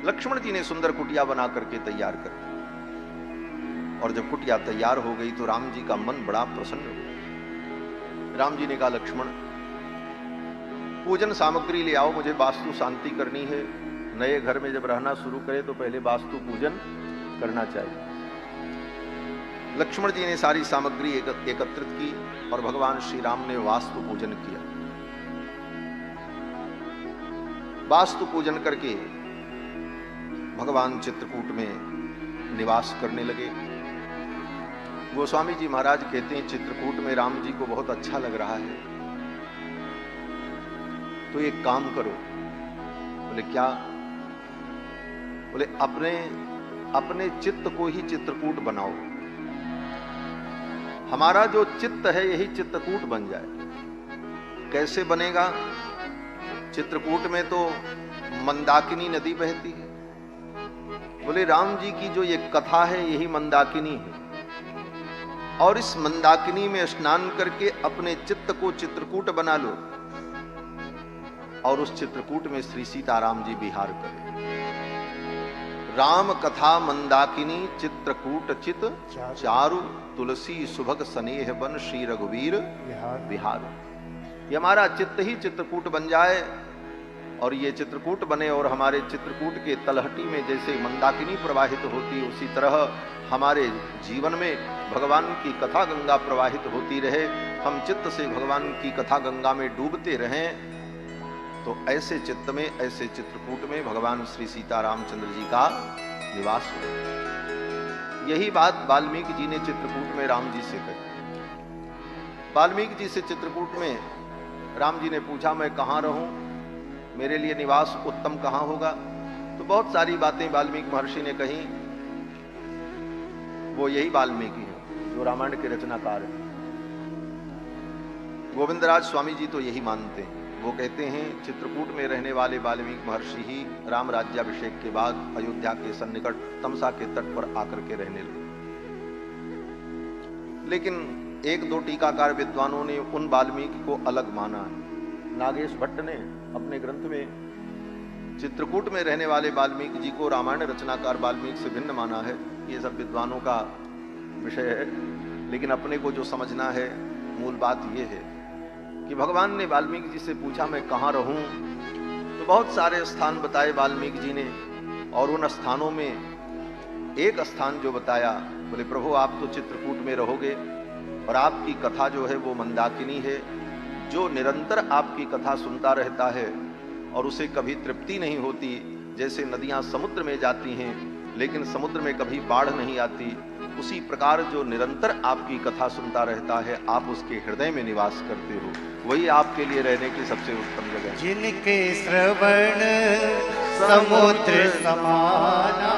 लक्ष्मण जी ने सुंदर कुटिया बना करके तैयार कर दी। और जब कुटिया तैयार हो गई तो राम जी का मन बड़ा प्रसन्न हुआ। राम जी ने कहा, लक्ष्मण पूजन सामग्री ले आओ, मुझे वास्तु शांति करनी है। नए घर में जब रहना शुरू करे तो पहले वास्तु पूजन करना चाहिए। लक्ष्मण जी ने सारी सामग्री एकत्रित की और भगवान श्री राम ने वास्तु पूजन किया। वास्तु पूजन करके भगवान चित्रकूट में निवास करने लगे। गोस्वामी जी महाराज कहते हैं, चित्रकूट में राम जी को बहुत अच्छा लग रहा है, तो एक काम करो। बोले क्या? बोले अपने चित्त को ही चित्रकूट बनाओ। हमारा जो चित्त है यही चित्रकूट बन जाए। कैसे बनेगा? चित्रकूट में तो मंदाकिनी नदी बहती है। बोले राम जी की जो ये कथा है यही मंदाकिनी है, और इस मंदाकिनी में स्नान करके अपने चित्त को चित्रकूट बना लो, और उस चित्रकूट में श्री सीताराम जी विहार करें। राम कथा मंदाकिनी चित्रकूट चित चारु, तुलसी सुभग स्नेह बन श्री रघुवीर विहार। ये हमारा चित्त ही चित्रकूट बन जाए, और ये चित्रकूट बने, और हमारे चित्रकूट के तलहटी में जैसे मंदाकिनी प्रवाहित होती है उसी तरह हमारे जीवन में भगवान की कथा गंगा प्रवाहित होती रहे। हम चित्त से भगवान की कथा गंगा में डूबते रहें, तो ऐसे चित्त में, ऐसे चित्रकूट में भगवान श्री सीता रामचंद्र जी का निवास हो। यही बात वाल्मीकि जी ने चित्रकूट में राम जी से कही। वाल्मीकि जी से चित्रकूट में राम जी ने पूछा, मैं कहाँ रहूं, मेरे लिए निवास उत्तम कहाँ होगा? तो बहुत सारी बातें वाल्मीकि महर्षि ने कही। वो यही वाल्मीकि है जो रामायण के रचनाकार हैं। गोविंदराज स्वामी जी तो यही मानते हैं। वो कहते हैं, चित्रकूट में रहने वाले वाल्मीकि महर्षि ही राम राज्याभिषेक के बाद अयोध्या के सन्निकट तमसा के तट पर आकर के रहने लगे। लेकिन एक दो टीकाकार विद्वानों ने उन वाल्मीकि को अलग माना है। नागेश भट्ट ने अपने ग्रंथ में चित्रकूट में रहने वाले वाल्मीकि जी को रामायण रचनाकार वाल्मीकि से भिन्न माना है। ये सब विद्वानों का विषय है, लेकिन अपने को जो समझना है मूल बात यह है कि भगवान ने वाल्मीकि जी से पूछा, मैं कहाँ रहूं? तो बहुत सारे स्थान बताए वाल्मीकि जी ने, और उन स्थानों में एक स्थान जो बताया, बोले प्रभु आप तो चित्रकूट में रहोगे, और आपकी कथा जो है वो मंदाकिनी है। जो निरंतर आपकी कथा सुनता रहता है और उसे कभी तृप्ति नहीं होती, जैसे नदियां समुद्र में जाती हैं लेकिन समुद्र में कभी बाढ़ नहीं आती, उसी प्रकार जो निरंतर आपकी कथा सुनता रहता है, आप उसके हृदय में निवास करते हो, वही आपके लिए रहने की सबसे उत्तम जगह है। जिनके श्रवण समुद्र समाना,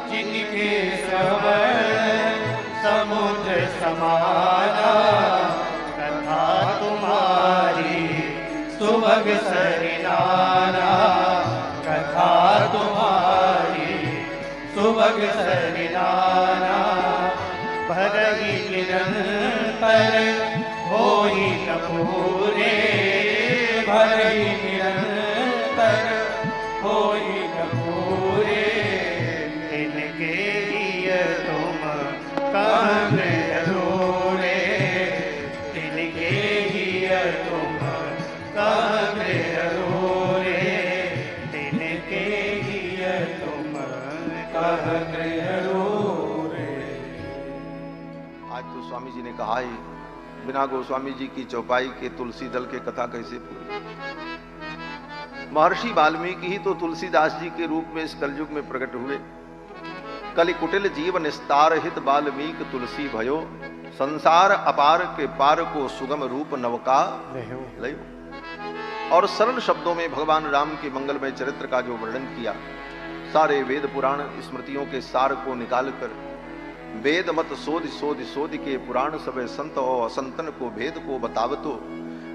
जिनके श्रवण समुद्र समाना, कथा तुम्हारी सुभग सरिनाना, कथा तुम्हारी सुभग सरिनाना, भरही निरंतर होई न पूरे, भरही निरंतर होई न पूरे, इनके लिए तुम काम अधूरे, इनके लिए तुम काम अधूरे, इनके लिए तुम काम अधूरे। आज तो स्वामी जी ने कहा ही, बिना गोस्वामी जी की चौपाई के तुलसी दल के कथा कैसे पूरी? महर्षि वाल्मीकि ही तो तुलसीदास जी के रूप में इस कलयुग में प्रकट हुए। कलि कुटिल जीव निस्तार हित वाल्मीकि तुलसी भयो, संसार अपार के पार को सुगम रूप नवका लयो। और सरल शब्दों में भगवान राम के मंगलमय चरित्र का जो वर्णन किया, सारे वेद पुराण स्मृतियों के सार को निकालकर, वेद मत सोध सोध सोध के पुराण सब संत और असंतन को भेद को बतावतो,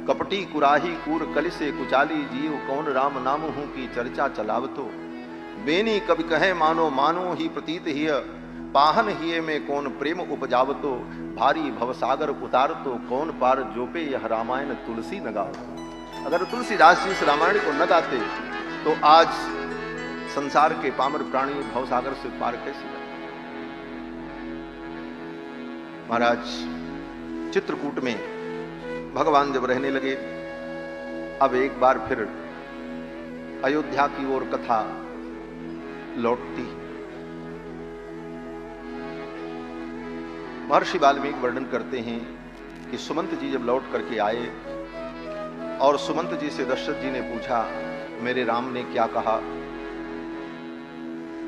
कपटी कुराही कूर कलि से कुचाली जीव कौन राम नाम हूं की चर्चा चलावतो, बेनी कवि कहे मानो मानो ही प्रतीत हिय, पाहन हिये में कौन प्रेम उपजावतो, भारी भवसागर उतारतो कौन पार जोपे यह रामायण तुलसी न गाओ। अगर तुलसीदास जी इस रामायण को न गाते तो आज संसार के पामर प्राणी भवसागर से पार कैसे जाए। महाराज चित्रकूट में भगवान जब रहने लगे, अब एक बार फिर अयोध्या की ओर कथा लौटती। महर्षि वाल्मीकि वर्णन करते हैं कि सुमंत जी जब लौट करके आए और सुमंत जी से दशरथ जी ने पूछा, मेरे राम ने क्या कहा।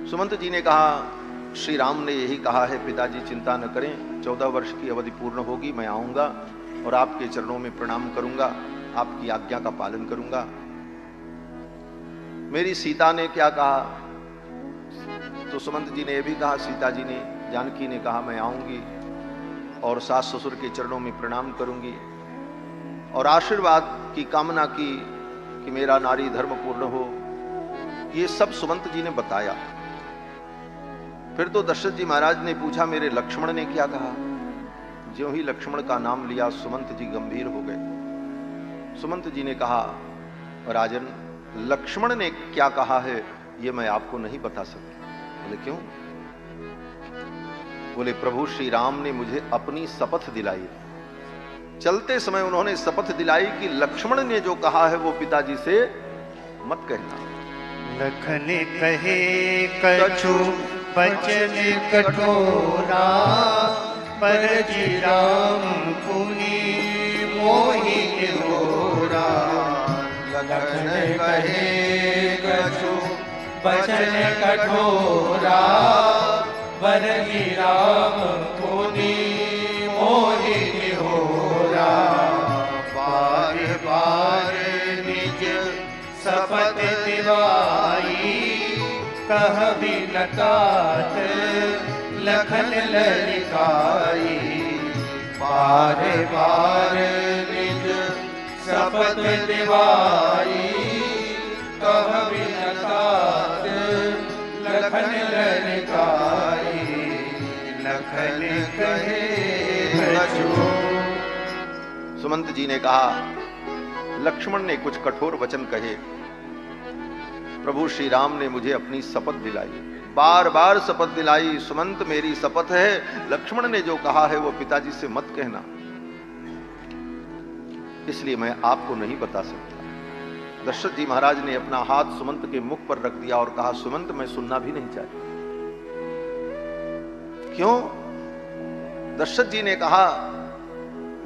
सुमंत जी ने कहा, श्री राम ने यही कहा है, पिताजी चिंता न करें, 14 वर्ष की अवधि पूर्ण होगी, मैं आऊंगा और आपके चरणों में प्रणाम करूंगा, आपकी आज्ञा का पालन करूंगा। मेरी सीता ने क्या कहा, तो सुमंत जी ने यह भी कहा, सीता जी ने, जानकी ने कहा, मैं आऊंगी और सास ससुर के चरणों में प्रणाम करूंगी और आशीर्वाद की कामना की कि मेरा नारी धर्म पूर्ण हो। ये सब सुमंत जी ने बताया। फिर तो दशरथ जी महाराज ने पूछा, मेरे लक्ष्मण ने क्या कहा। ज्यों ही लक्ष्मण का नाम लिया, सुमंत जी गंभीर हो गए। सुमंत जी ने कहा, राजन, लक्ष्मण ने क्या कहा है ये मैं आपको नहीं बता सकती। बोले क्यों? बोले प्रभु श्री राम ने मुझे अपनी शपथ दिलाई। चलते समय उन्होंने शपथ दिलाई कि लक्ष्मण ने जो कहा है वो पिताजी से मत कहना। लखन कहे कछु बचन कठोरा, पर जी राम पुनि मोहि निहोरा। लखन कहे कछु बचन कठोरा, पर जी राम पुनि मोहि निहोरा। बार बार निज शपथ दिवाई, कह भी नतात लखन ललिकाई। बार बार निज शपथ दिवाई, कह भी नतात लखन ललिकाई। लखन कहे कछु। सुमंत जी ने कहा, लक्ष्मण ने कुछ कठोर वचन कहे, प्रभु श्री राम ने मुझे अपनी शपथ दिलाई, बार बार शपथ दिलाई। सुमंत मेरी शपथ है, लक्ष्मण ने जो कहा है वो पिताजी से मत कहना, इसलिए मैं आपको नहीं बता सकता। दशरथ जी महाराज ने अपना हाथ सुमंत के मुख पर रख दिया और कहा, सुमंत मैं सुनना भी नहीं चाहता। क्यों? दशरथ जी ने कहा,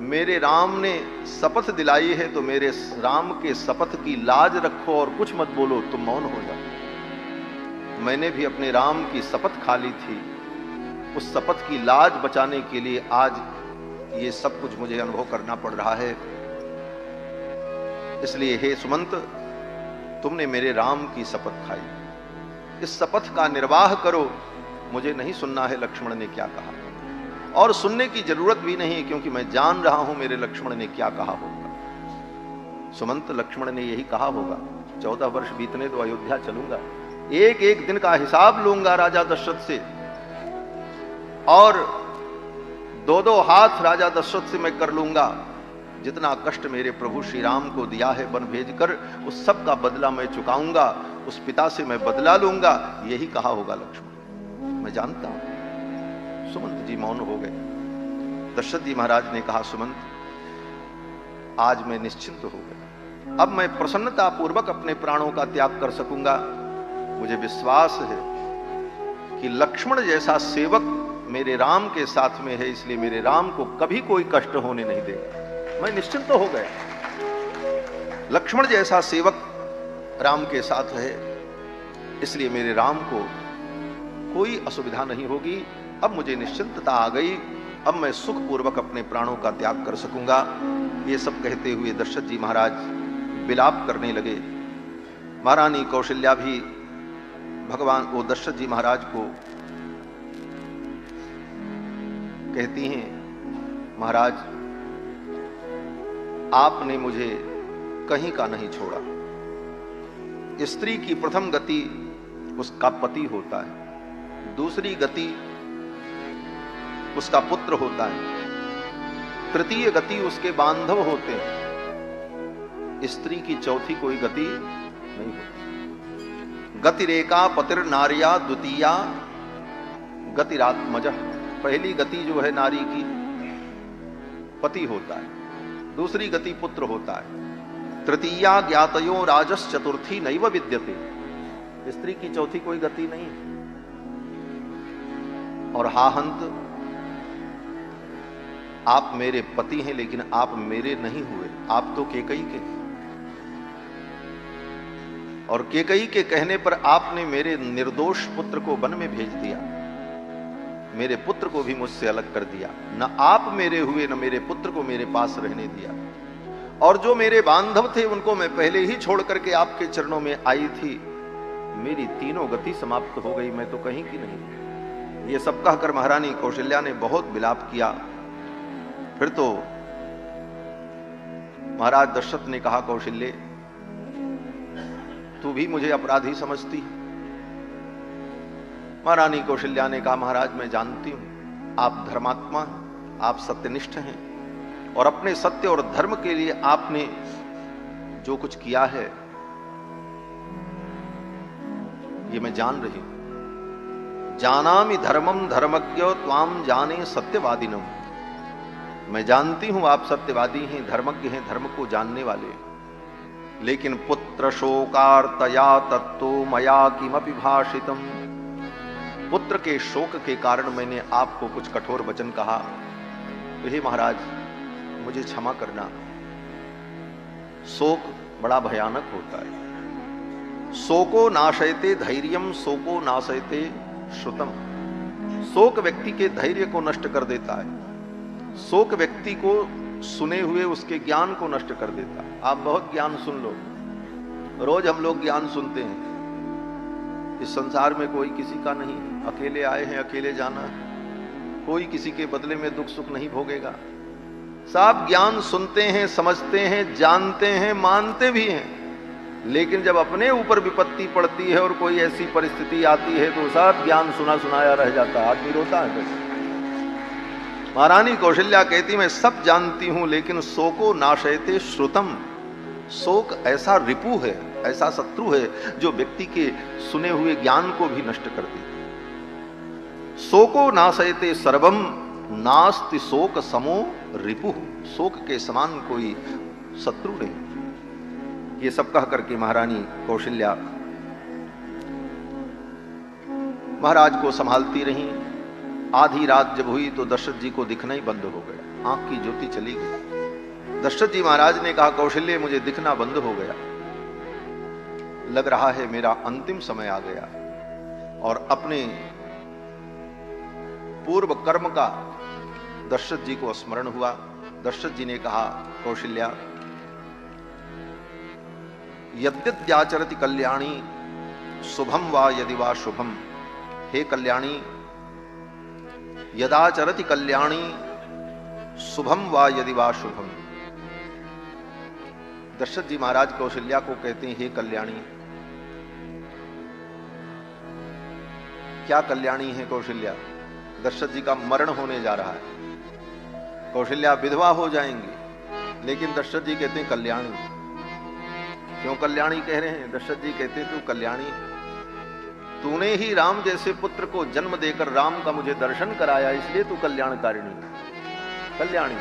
मेरे राम ने शपथ दिलाई है तो मेरे राम के शपथ की लाज रखो और कुछ मत बोलो, तुम मौन हो जाओ। मैंने भी अपने राम की शपथ खा ली थी, उस शपथ की लाज बचाने के लिए आज ये सब कुछ मुझे अनुभव करना पड़ रहा है। इसलिए हे सुमंत, तुमने मेरे राम की शपथ खाई, इस शपथ का निर्वाह करो। मुझे नहीं सुनना है लक्ष्मण ने क्या कहा, और सुनने की जरूरत भी नहीं, क्योंकि मैं जान रहा हूं मेरे लक्ष्मण ने क्या कहा होगा। सुमंत, लक्ष्मण ने यही कहा होगा, 14 वर्ष बीतने तो अयोध्या चलूंगा, एक एक दिन का हिसाब लूंगा राजा दशरथ से, और 2-2 हाथ राजा दशरथ से मैं कर लूंगा। जितना कष्ट मेरे प्रभु श्री राम को दिया है वन भेजकर, उस सब का बदला मैं चुकाऊंगा, उस पिता से मैं बदला लूंगा, यही कहा होगा लक्ष्मण, मैं जानता हूं। सुमंत जी मौन हो गए। दशरथ जी महाराज ने कहा, सुमंत, आज मैं निश्चिंत हो गया, अब मैं प्रसन्नता पूर्वक अपने प्राणों का त्याग कर सकूंगा। मुझे विश्वास है कि लक्ष्मण जैसा सेवक मेरे राम के साथ में है, इसलिए मेरे राम को कभी कोई कष्ट होने नहीं देगा। मैं निश्चिंत हो गया, लक्ष्मण जैसा सेवक राम के साथ है, इसलिए मेरे राम को कोई असुविधा नहीं होगी। अब मुझे निश्चिंतता आ गई, अब मैं सुखपूर्वक अपने प्राणों का त्याग कर सकूंगा। ये सब कहते हुए दशरथ जी महाराज विलाप करने लगे। महारानी कौशल्या भी भगवान वो दशरथ जी महाराज को कहती हैं, महाराज आपने मुझे कहीं का नहीं छोड़ा। स्त्री की प्रथम गति उसका पति होता है, दूसरी गति उसका पुत्र होता है, तृतीय गति उसके बांधव होते हैं। स्त्री की चौथी कोई गति नहीं होती। गतिरेका पतिर नारिया द्वितीया गतिरात्मज। पहली गति जो है नारी की पति होता है, दूसरी गति पुत्र होता है। तृतीया ज्ञातयो राजस, चतुर्थी नैव विद्यते। स्त्री की चौथी कोई गति नहीं। और हाहंत, आप मेरे पति हैं लेकिन आप मेरे नहीं हुए, आप तो केकई के। और केकई के कहने पर आपने मेरे निर्दोष पुत्र को वन में भेज दिया, मेरे पुत्र को भी मुझसे अलग कर दिया। न आप मेरे हुए न मेरे पुत्र को मेरे पास रहने दिया। और जो मेरे बांधव थे उनको मैं पहले ही छोड़ करके आपके चरणों में आई थी। मेरी तीनों गति समाप्त हो गई, मैं तो कहीं की नहीं। ये सब कहकर महारानी कौशल्या ने बहुत विलाप किया। फिर तो महाराज दशरथ ने कहा, कौशल्य तू भी मुझे अपराधी समझती है? महारानी कौशल्या ने कहा, महाराज मैं जानती हूं आप धर्मात्मा हैं, आप सत्यनिष्ठ हैं और अपने सत्य और धर्म के लिए आपने जो कुछ किया है ये मैं जान रही हूं। जानामि धर्मम धर्मज्ञ त्वाम जाने सत्यवादिनम। मैं जानती हूं आप सत्यवादी हैं, धर्मज्ञ हैं, धर्म को जानने वाले हैं। लेकिन पुत्र शोकार्तया तत्तो मया किमपि भाषितम। पुत्र के शोक के कारण मैंने आपको कुछ कठोर वचन कहा, तो हे महाराज मुझे क्षमा करना। शोक बड़ा भयानक होता है। शोको नाशयते धैर्यम, शोको नाशयते श्रुतम। शोक व्यक्ति के धैर्य को नष्ट कर देता है। शोक व्यक्ति को सुने हुए उसके ज्ञान को नष्ट कर देता है। आप बहुत ज्ञान सुन लो, रोज हम लोग ज्ञान सुनते हैं। इस संसार में कोई किसी का नहीं, अकेले आए हैं अकेले जाना है। कोई किसी के बदले में दुख सुख नहीं भोगेगा। सब ज्ञान सुनते हैं, समझते हैं, जानते हैं, मानते भी हैं, लेकिन जब अपने ऊपर विपत्ति पड़ती है और कोई ऐसी परिस्थिति आती है तो सब ज्ञान सुना सुनाया रह जाता है, आदमी रोता है। महारानी कौशल्या कहती, मैं सब जानती हूं लेकिन शोको नाशयते श्रुतम। शोक ऐसा रिपु है, ऐसा शत्रु है जो व्यक्ति के सुने हुए ज्ञान को भी नष्ट कर देता। शोको नाशयते सर्वम, नास्ति शोक समो रिपु। शोक के समान कोई शत्रु नहीं। ये सब कह करके महारानी कौशल्या महाराज को संभालती रही। आधी रात जब हुई तो दशरथ जी को दिखना ही बंद हो गया, आंख की ज्योति चली गई। दशरथ जी महाराज ने कहा, कौशल्य मुझे दिखना बंद हो गया, लग रहा है मेरा अंतिम समय आ गया। और अपने पूर्व कर्म का दशरथ जी को स्मरण हुआ। दशरथ जी ने कहा, कौशल्या यद्यद्याचरति कल्याणी शुभम वा यदि वा शुभम। हे कल्याणी, यदाचरति कल्याणी शुभम वा यदि वा शुभम। दशरथ जी महाराज कौशल्या को कहते हैं, हे कल्याणी। क्या कल्याणी है कौशल्या? दशरथ जी का मरण होने जा रहा है, कौशल्या विधवा हो जाएंगी, लेकिन दशरथ जी कहते हैं कल्याणी। क्यों कल्याणी कह रहे हैं? दशरथ जी कहते हैं, तू कल्याणी, तूने ही राम जैसे पुत्र को जन्म देकर राम का मुझे दर्शन कराया, इसलिए तू कल्याणकारिणी, कल्याणी।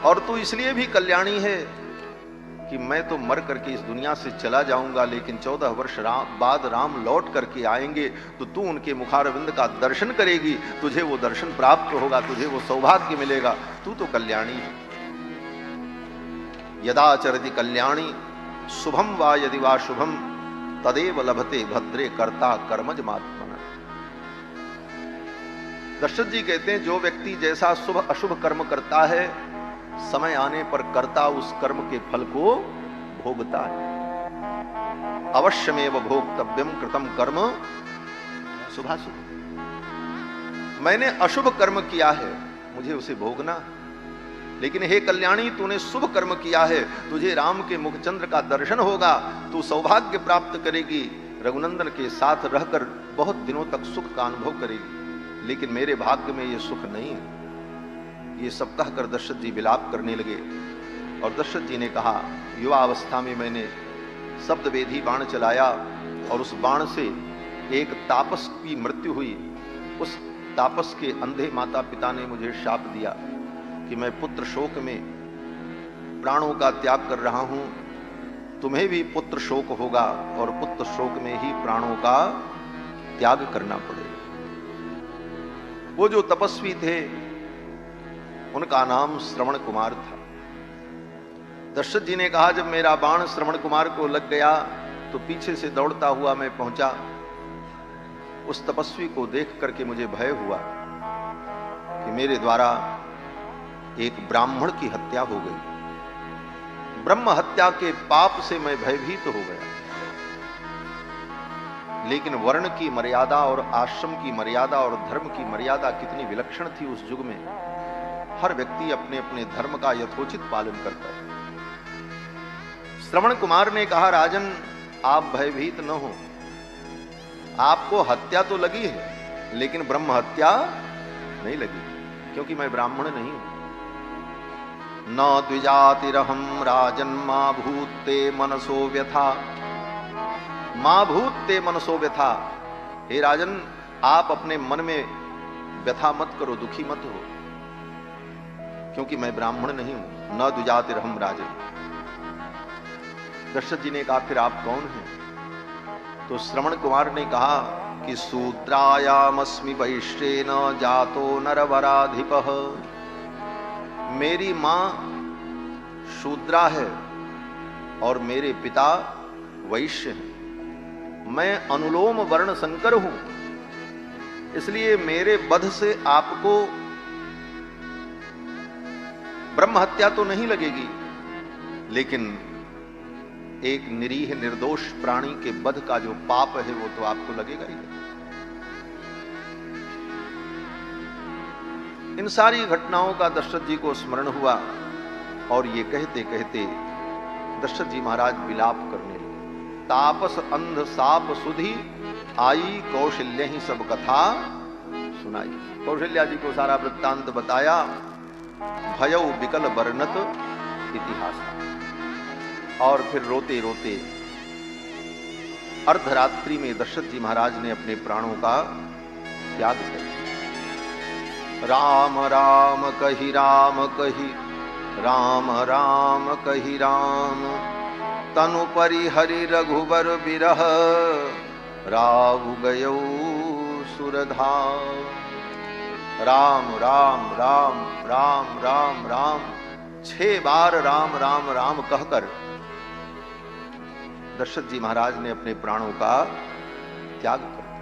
और तू इसलिए भी कल्याणी है कि मैं तो मर करके इस दुनिया से चला जाऊंगा, लेकिन 14 वर्ष बाद राम लौट करके आएंगे तो तू उनके मुखारविंद का दर्शन करेगी, तुझे वो दर्शन प्राप्त होगा, तुझे वो सौभाग्य मिलेगा। तू तो कल्याणी है। यदाचरति कल्याणी शुभम वा यदि वा शुभम तदेव लभते भद्रे कर्ता कर्मज महात्मना। दशरथ जी कहते हैं, जो व्यक्ति जैसा शुभ अशुभ कर्म करता है, समय आने पर कर्ता उस कर्म के फल को भोगता है। अवश्यमेव भोक्तव्यम कृतम कर्म शुभाशुभ। मैंने अशुभ कर्म किया है, मुझे उसे भोगना। लेकिन हे कल्याणी, तूने शुभ कर्म किया है, तुझे राम के मुखचंद्र का दर्शन होगा, तू सौभाग्य प्राप्त करेगी, रघुनंदन के साथ रहकर बहुत दिनों तक सुख का अनुभव करेगी। लेकिन मेरे भाग्य में ये सुख नहीं है। ये सब कहकर दशरथ जी विलाप करने लगे। और दशरथ जी ने कहा, युवा अवस्था में मैंने शब्द वेधी बाण चलाया, और उस बाण से एक तापस की मृत्यु हुई। उस तापस के अंधे माता पिता ने मुझे शाप दिया कि मैं पुत्र शोक में प्राणों का त्याग कर रहा हूं, तुम्हें भी पुत्र शोक होगा और पुत्र शोक में ही प्राणों का त्याग करना पड़ेगा। वो जो तपस्वी थे उनका नाम श्रवण कुमार था। दशरथ जी ने कहा, जब मेरा बाण श्रवण कुमार को लग गया तो पीछे से दौड़ता हुआ मैं पहुंचा। उस तपस्वी को देख करके मुझे भय हुआ कि मेरे द्वारा एक ब्राह्मण की हत्या हो गई। ब्रह्म हत्या के पाप से मैं भयभीत हो गया। लेकिन वर्ण की मर्यादा और आश्रम की मर्यादा और धर्म की मर्यादा कितनी विलक्षण थी उस युग में। हर व्यक्ति अपने अपने धर्म का यथोचित पालन करता है। श्रवण कुमार ने कहा, राजन आप भयभीत न हो, आपको हत्या तो लगी है लेकिन ब्रह्म हत्या नहीं लगी, क्योंकि मैं ब्राह्मण नहीं हूं। न द्विजातिरहम राजन मां भूते मनसो व्यथा, मां भूते मनसो व्यथा। हे राजन, आप अपने मन में व्यथा मत करो, दुखी मत हो, क्योंकि मैं ब्राह्मण नहीं हूं। न द्विजातिरहम राजन। दशरथ जी ने कहा, फिर आप कौन हैं? तो श्रवण कुमार ने कहा कि शूद्रायामस्मि वैश्येन जातो नरवराधिपः। मेरी मां शूद्रा है और मेरे पिता वैश्य हैं। मैं अनुलोम वर्ण संकर हूं, इसलिए मेरे वध से आपको ब्रह्म हत्या तो नहीं लगेगी, लेकिन एक निरीह निर्दोष प्राणी के वध का जो पाप है वो तो आपको लगेगा ही। इन सारी घटनाओं का दशरथ जी को स्मरण हुआ और ये कहते कहते दशरथ जी महाराज विलाप करने लगे। तापस अंध साप सुधी आई, कौशल्य ही सब कथा सुनाई। कौशल्या जी को सारा वृत्तांत बताया। भयौ विकल वर्णत इतिहास। और फिर रोते रोते अर्धरात्रि में दशरथ जी महाराज ने अपने प्राणों का त्याग कर दिया। राम राम कही राम कही, राम राम कही राम, तनु परि हरि रघुबर बिरह, राव गयो सुरधाम। राम राम राम राम राम राम 6 बार राम राम राम कहकर दशरथ जी महाराज ने अपने प्राणों का त्याग कर दिया।